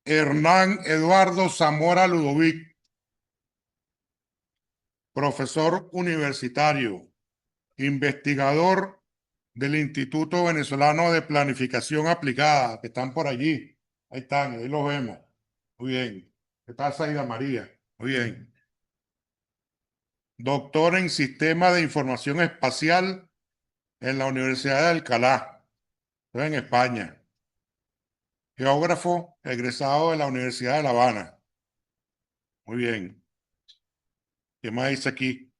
Hernán Eduardo Zamora Ludovic, profesor universitario, investigador del Instituto Venezolano de Planificación Aplicada, que están por allí. Ahí están, ahí los vemos. Muy bien. ¿Qué tal, Saida María? Muy bien. Doctor en Sistema de Información Espacial en la Universidad de Alcalá, en España. Geógrafo egresado de la Universidad de La Habana. Muy bien. ¿Qué más dice aquí?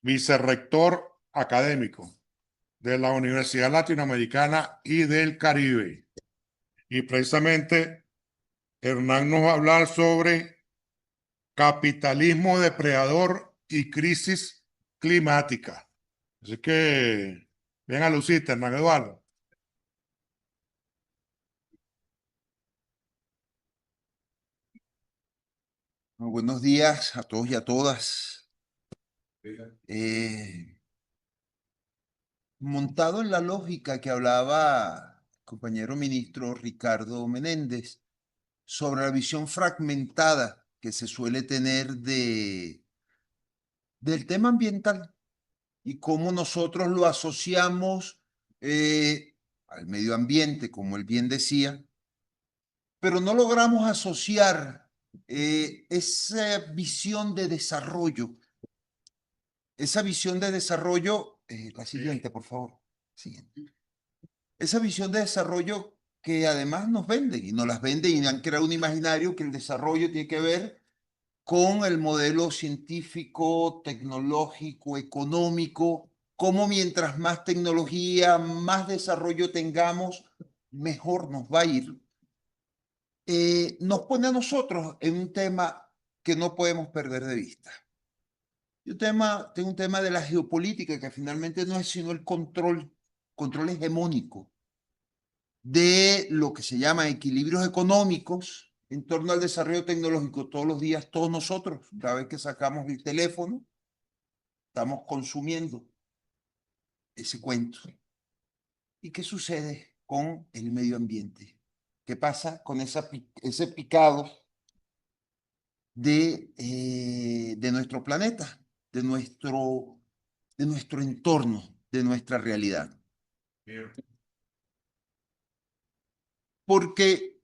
Vicerrector académico de la Universidad Latinoamericana y del Caribe. Y precisamente Hernán nos va a hablar sobre capitalismo depredador y crisis climática. Así que ven a lucirte, Hernán Eduardo. Muy buenos días a todos y a todas. Montado en la lógica que hablaba el compañero ministro Ricardo Menéndez sobre la visión fragmentada que se suele tener del tema ambiental y cómo nosotros lo asociamos al medio ambiente, como él bien decía, pero no logramos asociar esa visión de desarrollo. Esa visión de desarrollo, la siguiente, por favor. Siguiente. Esa visión de desarrollo que además nos venden y nos las venden y han creado un imaginario que el desarrollo tiene que ver con el modelo científico, tecnológico, económico, cómo mientras más tecnología, más desarrollo tengamos, mejor nos va a ir. Nos pone a nosotros en un tema que no podemos perder de vista. Tengo un tema de la geopolítica que finalmente no es sino el control hegemónico de lo que se llama equilibrios económicos en torno al desarrollo tecnológico. Todos los días, todos nosotros, cada vez que sacamos el teléfono, estamos consumiendo ese cuento. ¿Y qué sucede con el medio ambiente? ¿Qué pasa con ese picado de nuestro planeta, de nuestro entorno, de nuestra realidad? Porque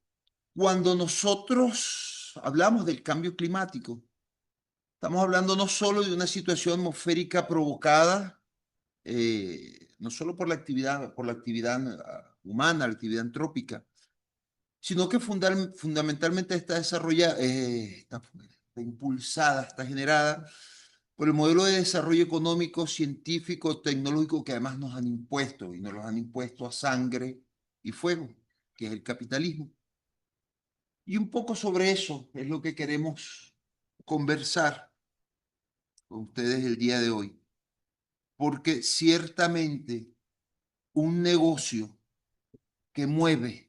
cuando nosotros hablamos del cambio climático, estamos hablando no solo de una situación atmosférica provocada, no solo por la actividad humana, la actividad antrópica, sino que fundamentalmente está impulsada, está generada por el modelo de desarrollo económico, científico, tecnológico que además nos han impuesto, y nos los han impuesto a sangre y fuego, que es el capitalismo. Y un poco sobre eso es lo que queremos conversar con ustedes el día de hoy, porque ciertamente un negocio que mueve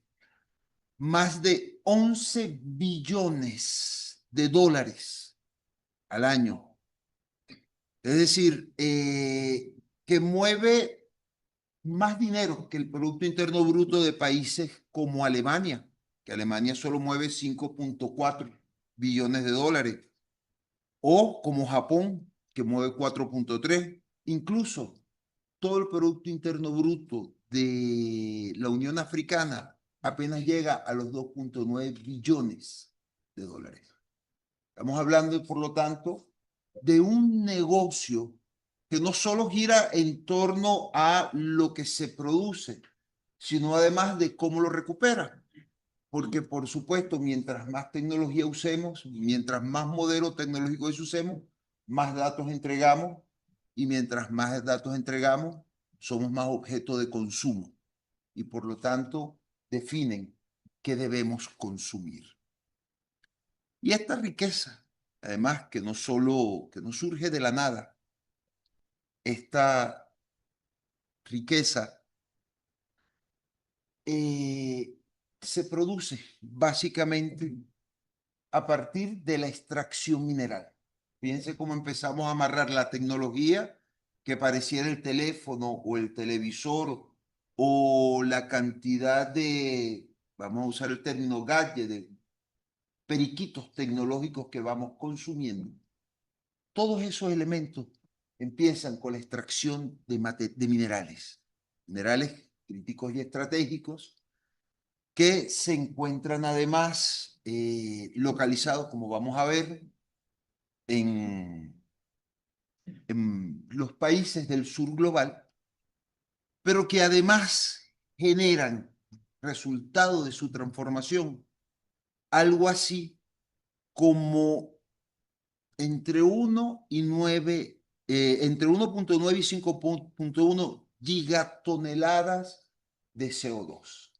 más de 11 billones de dólares al año, es decir, que mueve más dinero que el Producto Interno Bruto de países como Alemania, que Alemania solo mueve 5.4 billones de dólares, o como Japón, que mueve 4.3, incluso todo el Producto Interno Bruto de la Unión Africana apenas llega a los 2.9 billones de dólares. Estamos hablando, por lo tanto, de un negocio que no solo gira en torno a lo que se produce, sino además de cómo lo recupera. Porque, por supuesto, mientras más tecnología usemos, mientras más modelos tecnológicos usemos, más datos entregamos, y mientras más datos entregamos, somos más objeto de consumo. Y por lo tanto, definen qué debemos consumir. Y esta riqueza, además, que no surge de la nada, esta riqueza se produce básicamente a partir de la extracción mineral. Fíjense cómo empezamos a amarrar la tecnología que pareciera el teléfono o el televisor o la cantidad de vamos a usar el término gadget, de periquitos tecnológicos que vamos consumiendo, todos esos elementos empiezan con la extracción de minerales, minerales críticos y estratégicos, que se encuentran además localizados, como vamos a ver, en los países del sur global, pero que además generan, resultado de su transformación, algo así como entre 1 y 9, entre 1.9 y 5.1 gigatoneladas de CO2.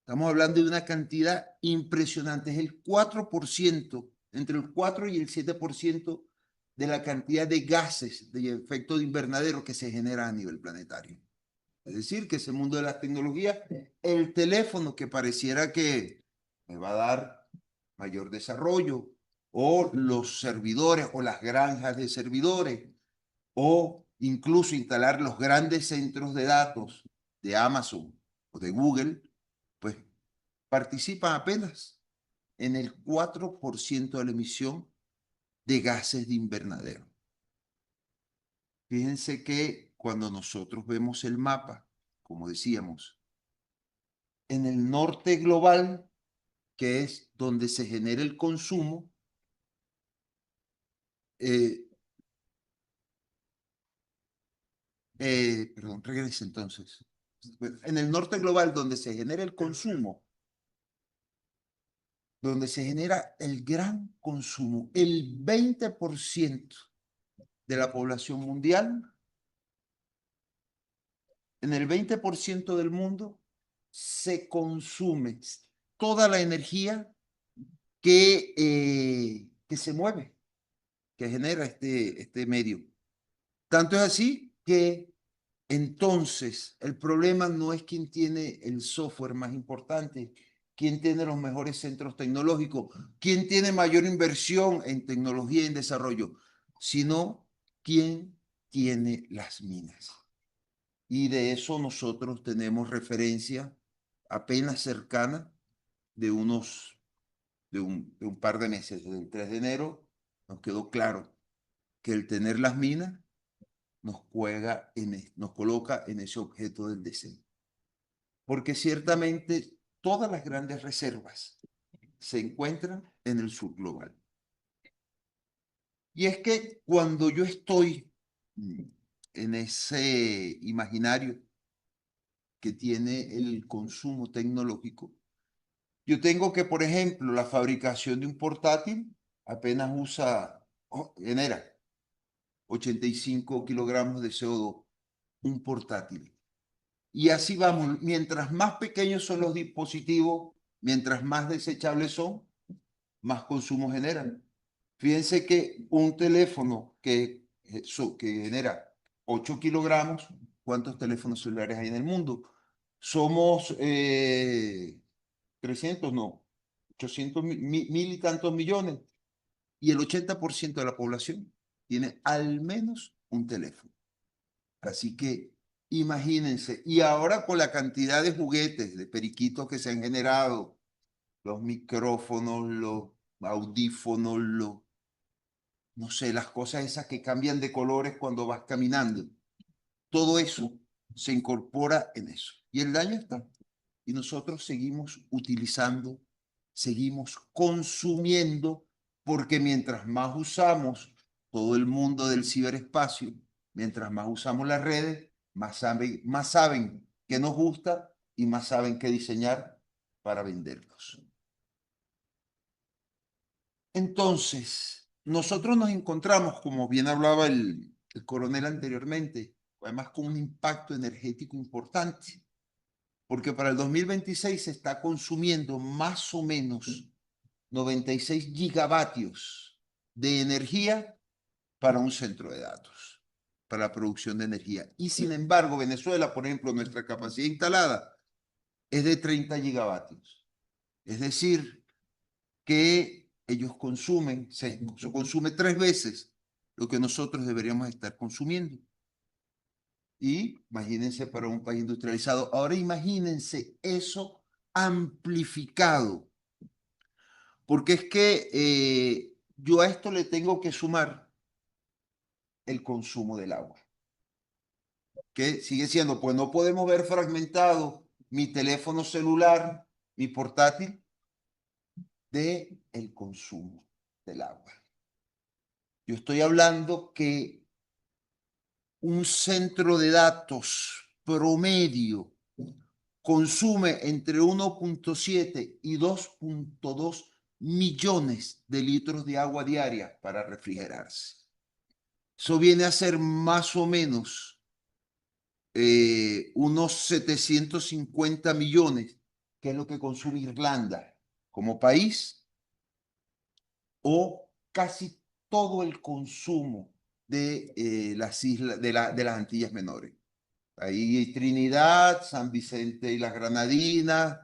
Estamos hablando de una cantidad impresionante, es el 4%, entre el 4 y el 7% de la cantidad de gases de efecto de invernadero que se genera a nivel planetario. Es decir, que ese mundo de las tecnologías, el teléfono que pareciera que me va a dar mayor desarrollo, o los servidores o las granjas de servidores, o incluso instalar los grandes centros de datos de Amazon o de Google, pues participan apenas en el 4% de la emisión de gases de invernadero. Fíjense que cuando nosotros vemos el mapa, como decíamos, en el norte global, que es donde se genera el consumo, perdón, regrese entonces. En el norte global, donde se genera el consumo, donde se genera el gran consumo, el 20% de la población mundial, en el 20% del mundo se consume toda la energía que se mueve, que genera este medio. Tanto es así que entonces el problema no es quién tiene el software más importante, quién tiene los mejores centros tecnológicos, quién tiene mayor inversión en tecnología y en desarrollo, sino quién tiene las minas. Y de eso nosotros tenemos referencia apenas cercana de un par de meses. Desde el 3 de enero nos quedó claro que el tener las minas nos coloca en ese objeto del deseo. Porque ciertamente todas las grandes reservas se encuentran en el sur global. Y es que cuando yo estoy en ese imaginario que tiene el consumo tecnológico, yo tengo que, por ejemplo, la fabricación de un portátil apenas genera 85 kilogramos de CO2, un portátil. Y así vamos, mientras más pequeños son los dispositivos, mientras más desechables son, más consumo generan. Fíjense que un teléfono que genera 8 kilogramos, ¿cuántos teléfonos celulares hay en el mundo? Somos 300, no, 800 mil y tantos millones. Y el 80% de la población tiene al menos un teléfono. Así que imagínense, y ahora con la cantidad de juguetes, de periquitos que se han generado, los micrófonos, los audífonos, no sé, las cosas esas que cambian de colores cuando vas caminando, todo eso se incorpora en eso. Y el daño está. Y nosotros seguimos utilizando, seguimos consumiendo, porque mientras más usamos todo el mundo del ciberespacio, mientras más usamos las redes, más saben qué nos gusta y más saben qué diseñar para vendernos. Entonces, nosotros nos encontramos, como bien hablaba el coronel anteriormente, además con un impacto energético importante, porque para el 2026 se está consumiendo más o menos 96 gigavatios de energía para un centro de datos, para la producción de energía. Y sin embargo, Venezuela, por ejemplo, nuestra capacidad instalada es de 30 gigavatios. Es decir, que ellos consumen, se consume 3 veces lo que nosotros deberíamos estar consumiendo. Y imagínense para un país industrializado. Ahora imagínense eso amplificado, porque es que yo a esto le tengo que sumar el consumo del agua, que sigue siendo, pues no podemos ver fragmentado mi teléfono celular, mi portátil, de el consumo del agua. Yo estoy hablando que un centro de datos promedio consume entre 1.7 y 2.2 millones de litros de agua diaria para refrigerarse. Eso viene a ser más o menos unos 750 millones, que es lo que consume Irlanda como país, o casi todo el consumo de las islas, de las Antillas Menores. Ahí Trinidad, San Vicente y las Granadinas,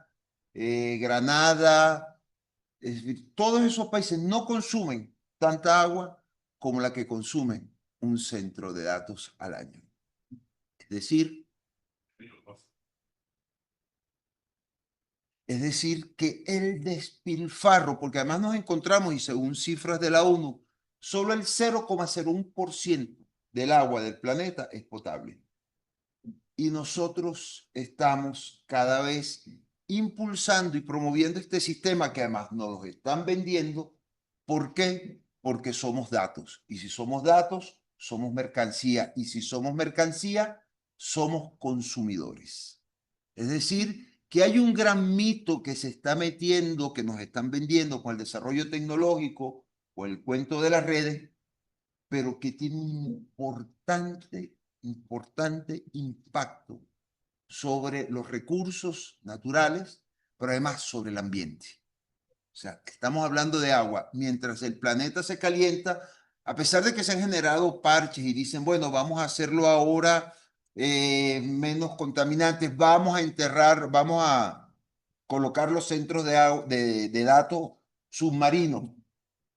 Granada, es decir, todos esos países no consumen tanta agua como la que consumen un centro de datos al año. Es decir, que el despilfarro, porque además nos encontramos, y según cifras de la ONU, solo el 0,01% del agua del planeta es potable. Y nosotros estamos cada vez impulsando y promoviendo este sistema que además nos lo están vendiendo. ¿Por qué? Porque somos datos. Y si somos datos, somos mercancía. Y si somos mercancía, somos consumidores. Es decir, que hay un gran mito que se está metiendo, que nos están vendiendo con el desarrollo tecnológico o el cuento de las redes, pero que tiene un importante impacto sobre los recursos naturales, pero además sobre el ambiente. O sea, estamos hablando de agua. Mientras el planeta se calienta, a pesar de que se han generado parches y dicen, bueno, vamos a hacerlo ahora menos contaminantes, vamos a enterrar, vamos a colocar los centros de datos submarinos.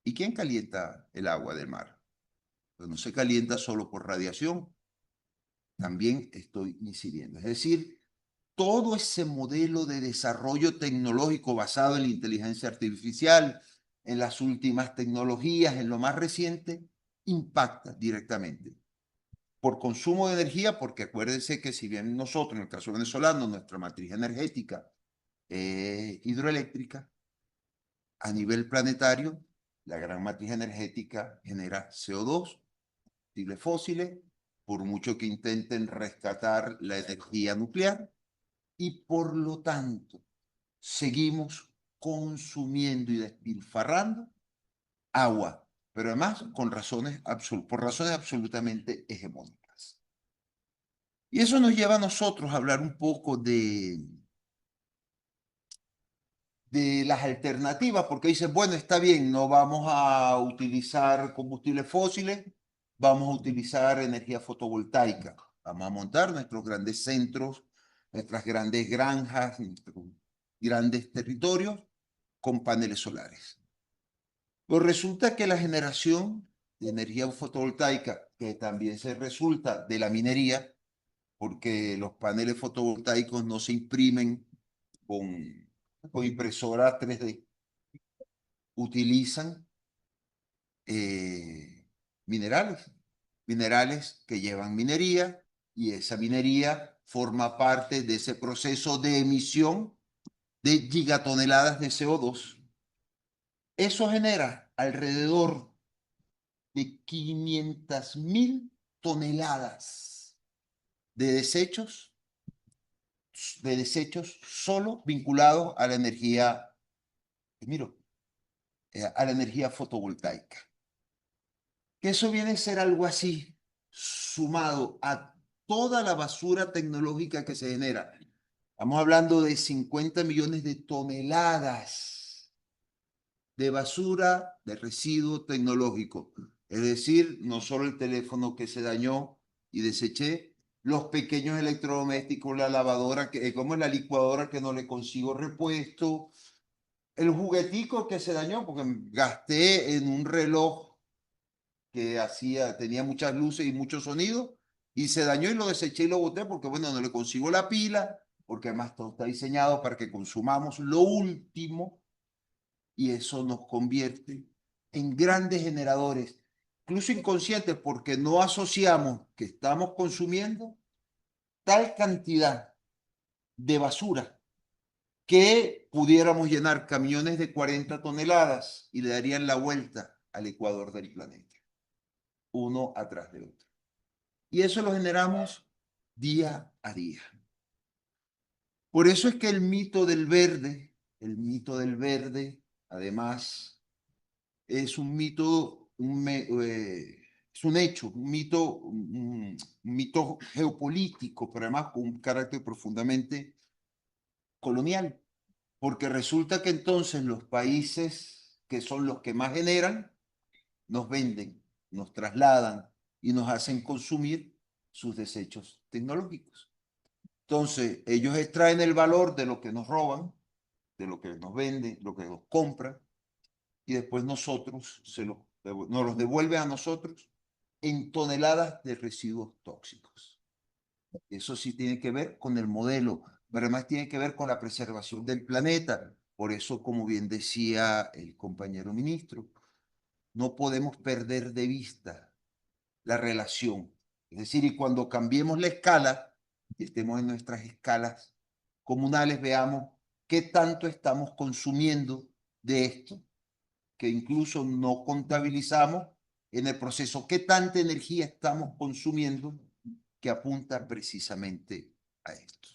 ¿Y quién calienta el agua del mar? Pues no se calienta solo por radiación, también estoy incidiendo. Es decir, todo ese modelo de desarrollo tecnológico basado en la inteligencia artificial, en las últimas tecnologías, en lo más reciente, impacta directamente por consumo de energía, porque acuérdense que si bien nosotros, en el caso venezolano, nuestra matriz energética hidroeléctrica, a nivel planetario, la gran matriz energética genera CO2, combustibles fósiles, por mucho que intenten rescatar la energía nuclear, y por lo tanto seguimos consumiendo y despilfarrando agua, pero además por razones absolutamente hegemónicas. Y eso nos lleva a nosotros a hablar un poco de las alternativas, porque dicen, bueno, está bien, no vamos a utilizar combustibles fósiles, vamos a utilizar energía fotovoltaica. Vamos a montar nuestros grandes centros, nuestras grandes granjas, nuestros grandes territorios con paneles solares. Pues resulta que la generación de energía fotovoltaica, que también se resulta de la minería, porque los paneles fotovoltaicos no se imprimen con impresora 3D, utilizan minerales, minerales que llevan minería, y esa minería forma parte de ese proceso de emisión de gigatoneladas de CO2. Eso genera alrededor de 500.000 toneladas de desechos solo vinculados a la energía, a la energía fotovoltaica. Que eso viene a ser algo así, sumado a toda la basura tecnológica que se genera. Estamos hablando de 50 millones de toneladas de basura, de residuo tecnológico. Es decir, no solo el teléfono que se dañó y deseché, los pequeños electrodomésticos, la lavadora, como la licuadora que no le consigo repuesto, el juguetico que se dañó porque gasté en un reloj que tenía muchas luces y mucho sonido, y se dañó y lo deseché y lo boté porque, bueno, no le consigo la pila, porque además todo está diseñado para que consumamos lo último y eso nos convierte en grandes generadores, incluso inconscientes, porque no asociamos que estamos consumiendo tal cantidad de basura que pudiéramos llenar camiones de 40 toneladas y le darían la vuelta al ecuador del planeta, uno atrás de otro. Y eso lo generamos día a día. Por eso es que el mito del verde, además, es un mito, es un hecho, un mito geopolítico, pero además con un carácter profundamente colonial, porque resulta que entonces los países que son los que más generan, nos venden, nos trasladan y nos hacen consumir sus desechos tecnológicos. Entonces, ellos extraen el valor de lo que nos roban, de lo que nos venden, lo que nos compran, y después nosotros nos los devuelven a nosotros en toneladas de residuos tóxicos. Eso sí tiene que ver con el modelo, pero además tiene que ver con la preservación del planeta. Por eso, como bien decía el compañero ministro, no podemos perder de vista la relación. Es decir, y cuando cambiemos la escala, y estemos en nuestras escalas comunales, veamos qué tanto estamos consumiendo de esto, que incluso no contabilizamos en el proceso, qué tanta energía estamos consumiendo que apunta precisamente a esto.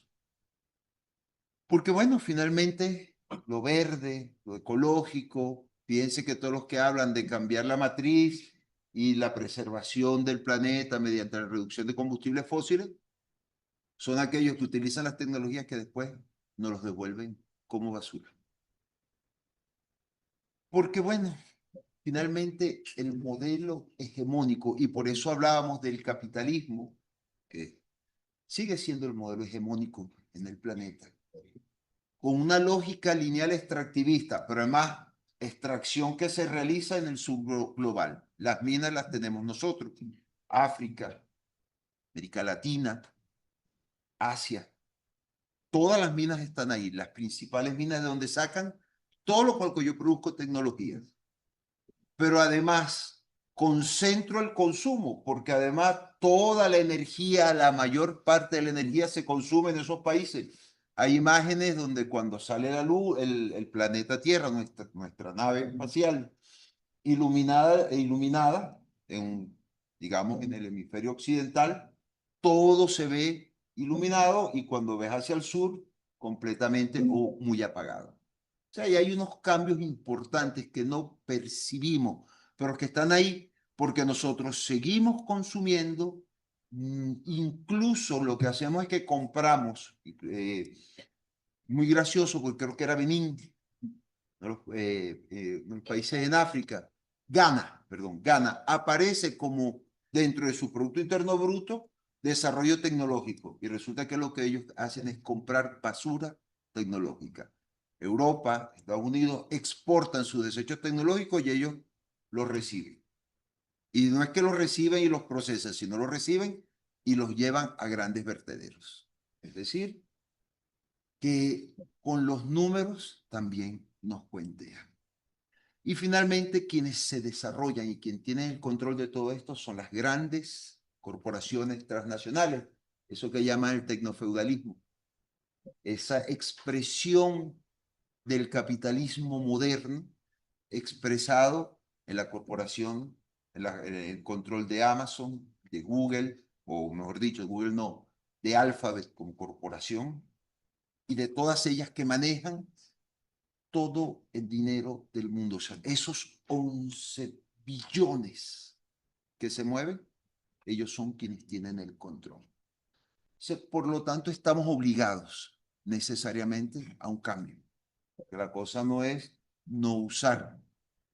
Porque bueno, finalmente lo verde, lo ecológico, piense que todos los que hablan de cambiar la matriz y la preservación del planeta mediante la reducción de combustibles fósiles, son aquellos que utilizan las tecnologías que después nos los devuelven como basura. Porque bueno, finalmente el modelo hegemónico, y por eso hablábamos del capitalismo, que sigue siendo el modelo hegemónico en el planeta, con una lógica lineal extractivista, pero además extracción que se realiza en el sur global. Las minas las tenemos nosotros, África, América Latina, Asia. Todas las minas están ahí, las principales minas de donde sacan todo lo cual yo produzco tecnologías. Pero además concentro el consumo, porque además toda la energía, la mayor parte de la energía se consume en esos países. Hay imágenes donde cuando sale la luz, el planeta Tierra, nuestra nave espacial, iluminada digamos, en el hemisferio occidental, todo se ve iluminado y cuando ves hacia el sur, completamente o muy apagado. O sea, y hay unos cambios importantes que no percibimos, pero que están ahí porque nosotros seguimos consumiendo, incluso lo que hacemos es que compramos, muy gracioso porque creo que era Benín, los países en África, Ghana, aparece como dentro de su Producto Interno Bruto desarrollo tecnológico y resulta que lo que ellos hacen es comprar basura tecnológica. Europa, Estados Unidos exportan sus desechos tecnológicos y ellos los reciben. Y no es que los reciben y los procesan, sino los reciben y los llevan a grandes vertederos. Es decir, que con los números también nos cuentean. Y finalmente, quienes se desarrollan y quien tienen el control de todo esto son las grandes corporaciones transnacionales, eso que llaman el tecnofeudalismo, esa expresión del capitalismo moderno expresado en la corporación, en el control de Amazon, de Google, o mejor dicho, Google no, de Alphabet como corporación, y de todas ellas que manejan todo el dinero del mundo. O sea, esos 11 billones que se mueven, ellos son quienes tienen el control. O sea, por lo tanto, estamos obligados necesariamente a un cambio. Porque la cosa no es no usar,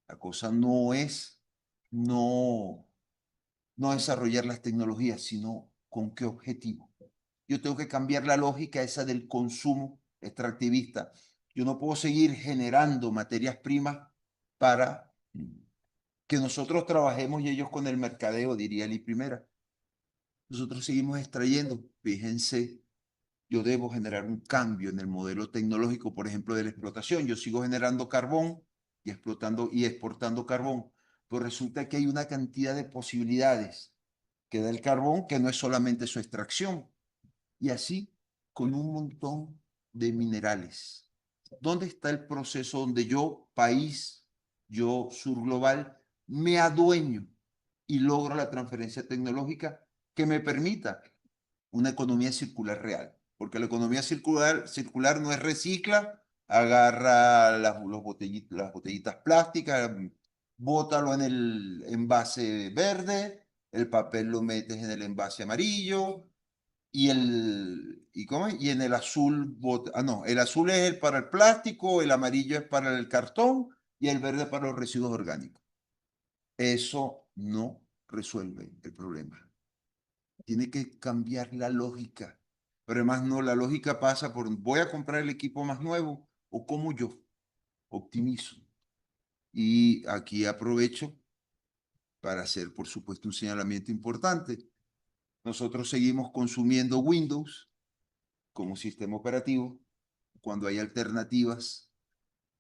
la cosa no es no desarrollar las tecnologías, sino con qué objetivo. Yo tengo que cambiar la lógica esa del consumo extractivista. Yo no puedo seguir generando materias primas para que nosotros trabajemos y ellos con el mercadeo, diría Eli Primera. Nosotros seguimos extrayendo. Fíjense yo debo generar un cambio en el modelo tecnológico, por ejemplo, de la explotación. Yo sigo generando carbón y explotando y exportando carbón, pero resulta que hay una cantidad de posibilidades que da el carbón que no es solamente su extracción, y así con un montón de minerales. ¿Dónde está el proceso donde yo, país, yo, sur global, me adueño y logro la transferencia tecnológica que me permita una economía circular real? Porque la economía circular no es recicla, agarra las botellitas plásticas, bótalo en el envase verde, el papel lo metes en el envase amarillo, y en el azul, no, el azul es el para el plástico, el amarillo es para el cartón y el verde para los residuos orgánicos. Eso no resuelve el problema. Tiene que cambiar la lógica. Pero además no, la lógica pasa por, voy a comprar el equipo más nuevo o como yo optimizo. Y aquí aprovecho para hacer, por supuesto, un señalamiento importante. Nosotros seguimos consumiendo Windows como sistema operativo cuando hay alternativas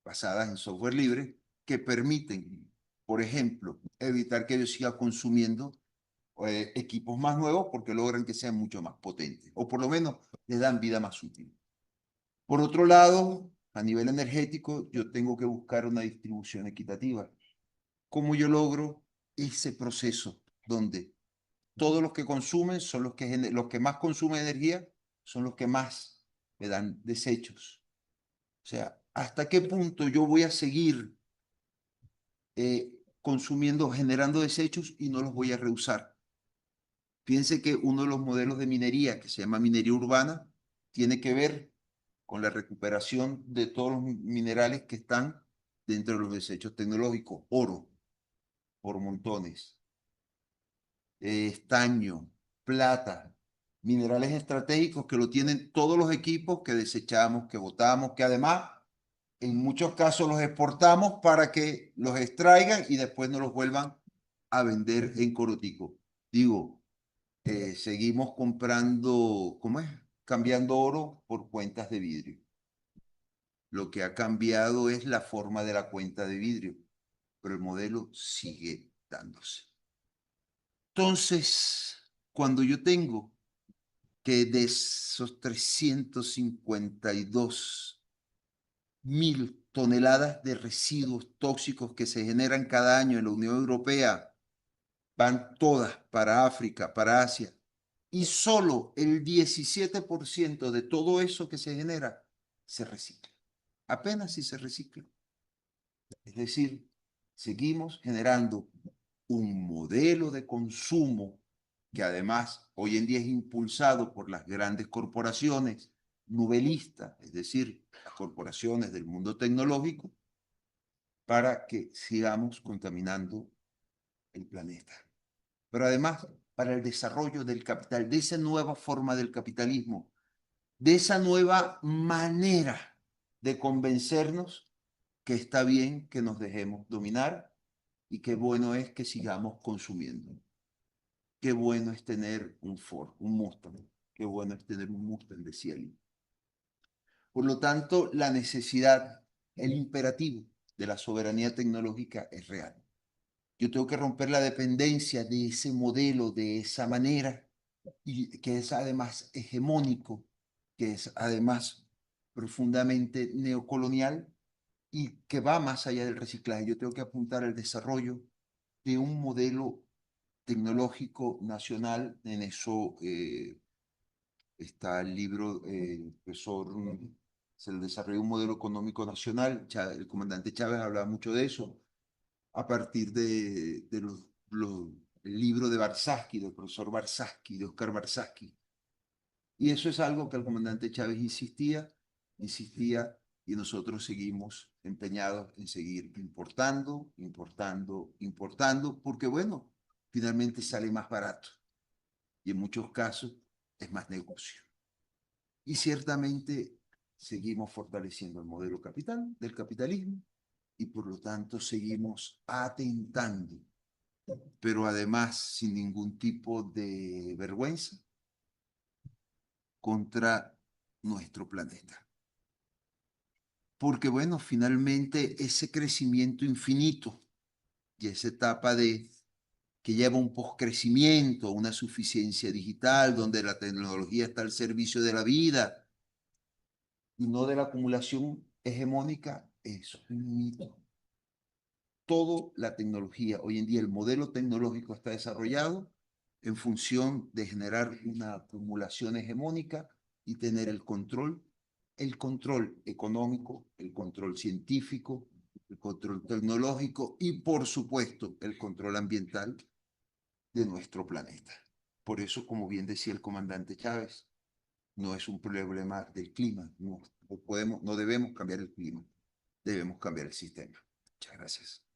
basadas en software libre que permiten, por ejemplo, evitar que yo siga consumiendo equipos más nuevos porque logran que sean mucho más potentes o por lo menos le dan vida más útil. Por otro lado, a nivel energético, yo tengo que buscar una distribución equitativa. ¿Cómo yo logro ese proceso donde todos los que consumen son los que más consumen energía, son los que más me dan desechos? O sea, ¿hasta qué punto yo voy a seguir consumiendo, generando desechos y no los voy a reusar? Fíjense que uno de los modelos de minería, que se llama minería urbana, tiene que ver con la recuperación de todos los minerales que están dentro de los desechos tecnológicos. Oro, por montones, estaño, plata, minerales estratégicos que lo tienen todos los equipos que desechamos, que botamos, que además en muchos casos los exportamos para que los extraigan y después nos los vuelvan a vender en corotico. Digo, seguimos comprando, ¿cómo es? Cambiando oro por cuentas de vidrio. Lo que ha cambiado es la forma de la cuenta de vidrio, pero el modelo sigue dándose. Entonces, cuando yo tengo que de esos 352.000 toneladas de residuos tóxicos que se generan cada año en la Unión Europea, van todas para África, para Asia, y solo el 17% de todo eso que se genera se recicla. Apenas si se recicla. Es decir, seguimos generando un modelo de consumo que además hoy en día es impulsado por las grandes corporaciones nubelistas, es decir, las corporaciones del mundo tecnológico, para que sigamos contaminando el planeta. Pero además, para el desarrollo del capital, de esa nueva forma del capitalismo, de esa nueva manera de convencernos que está bien que nos dejemos dominar y qué bueno es que sigamos consumiendo. Qué bueno es tener un Ford, un Mustang. Qué bueno es tener un Mustang de Cielo. Por lo tanto, la necesidad, el imperativo de la soberanía tecnológica es real. Yo tengo que romper la dependencia de ese modelo, de esa manera, y que es además hegemónico, que es además profundamente neocolonial y que va más allá del reciclaje. Yo tengo que apuntar al desarrollo de un modelo tecnológico nacional. En eso está el libro, el profesor, se le desarrolló un modelo económico nacional. El comandante Chávez hablaba mucho de eso, a partir de el libro de Barsaski, del profesor Barsaski, de Oscar Barsaski. Y eso es algo que el comandante Chávez insistía, y nosotros seguimos empeñados en seguir importando, importando, importando, porque bueno, finalmente sale más barato y en muchos casos es más negocio. Y ciertamente seguimos fortaleciendo el modelo capital del capitalismo y por lo tanto seguimos atentando, pero además sin ningún tipo de vergüenza, contra nuestro planeta. Porque bueno, finalmente ese crecimiento infinito y esa etapa que lleva un poscrecimiento, una suficiencia digital, donde la tecnología está al servicio de la vida y no de la acumulación hegemónica, es un mito. Toda la tecnología, hoy en día el modelo tecnológico está desarrollado en función de generar una acumulación hegemónica y tener el control económico, el control científico, el control tecnológico y, por supuesto, el control ambiental de nuestro planeta. Por eso, como bien decía el comandante Chávez, no es un problema del clima, no debemos cambiar el clima, debemos cambiar el sistema. Muchas gracias.